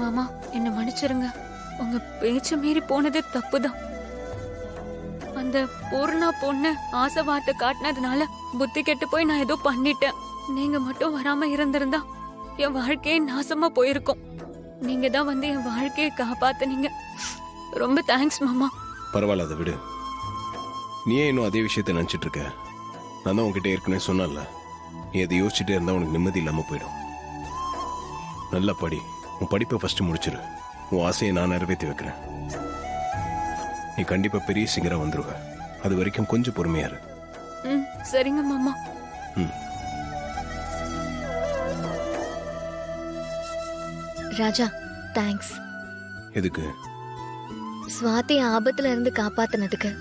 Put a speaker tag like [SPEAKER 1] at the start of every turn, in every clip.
[SPEAKER 1] மாமா என்ன மன்னிச்சிருங்க. உங்க பேச்ச மீறி போனது தப்புதான். அந்த பூர்ணா பொண்ணு ஆசைவாட்ட காட்டினதுனால புத்தி கெட்டு போய் நான் ஏதோ பண்ணிட்டேன். நீங்க மட்டும் வராம இருந்திருந்தா என் வாழ்க்கையே நாசமா போயிருக்கும். நீங்க தான் வந்து என் வாழ்க்கையை காப்பாத்துனீங்க. ரொம்ப தேங்க்ஸ் மாமா.
[SPEAKER 2] பரவாயில்ல, அதை விடு. நீ ஏன் இன்னும் அதே விஷயத்த நினைச்சிட்டு இருக்க? நான் தான் உன்கிட்ட ஏற்கனவே சொன்னல, நீ அதை யோசிச்சுட்டே இருந்தா உனக்கு நிம்மதி இல்லாம போயிடும். நல்லா படி, உன் படிப்பை ஃபர்ஸ்ட் முடிச்சிரு. உன் ஆசையை நான் நிறைவேற்றி வைக்கிறேன். நீ கண்டிப்பா பெரிய சிங்கரா வந்துருவ. அது வரைக்கும் கொஞ்சம் பொறுமையா இரு.
[SPEAKER 1] சரிங்க மாமா.
[SPEAKER 3] ராஜா, தேங்க்ஸ்.
[SPEAKER 2] எதுக்கு?
[SPEAKER 3] ஸ்வாதி ஆபத்துல இருந்து காப்பாத்தினதுக்கு.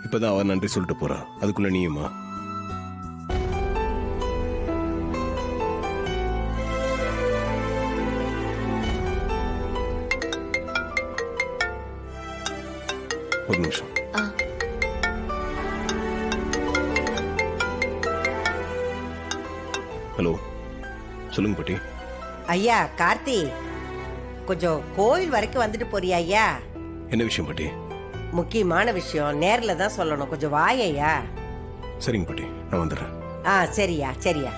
[SPEAKER 2] இப்பதான் அவ நன்றி சொல்லிட்டு போறா, அதுக்குள்ள நீயுமா? ஒரு நிமிஷம். ஹலோ, சொல்லுங்க பாட்டி.
[SPEAKER 4] ஐயா கார்த்தி, கொஞ்சம் கோயில் வரைக்கும் வந்துட்டு போறியா ஐயா?
[SPEAKER 2] என்ன விஷயம் பாட்டி?
[SPEAKER 4] முக்கியமான விஷயம், நேர்ல தான் சொல்லணும். கொஞ்சம் வாயையா.
[SPEAKER 2] சரிங்க பாட்டி, நான் வந்துடுறேன்.
[SPEAKER 4] சரியா சரியா.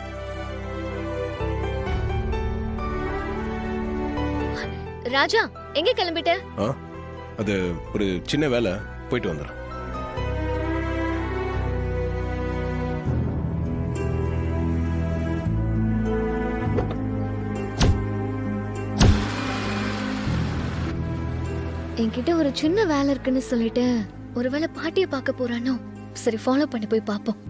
[SPEAKER 3] ராஜா, எங்க கிளம்பிட்ட?
[SPEAKER 2] அது ஒரு சின்ன வேலை, போயிட்டு வந்துடுறேன்.
[SPEAKER 3] என்கிட்ட ஒரு சின்ன வேலை இருக்குன்னு சொல்லிட்டு ஒருவேளை பாட்டிய பார்க்க போறானோ? சரி, ஃபாலோ பண்ணி போய் பாப்போம்.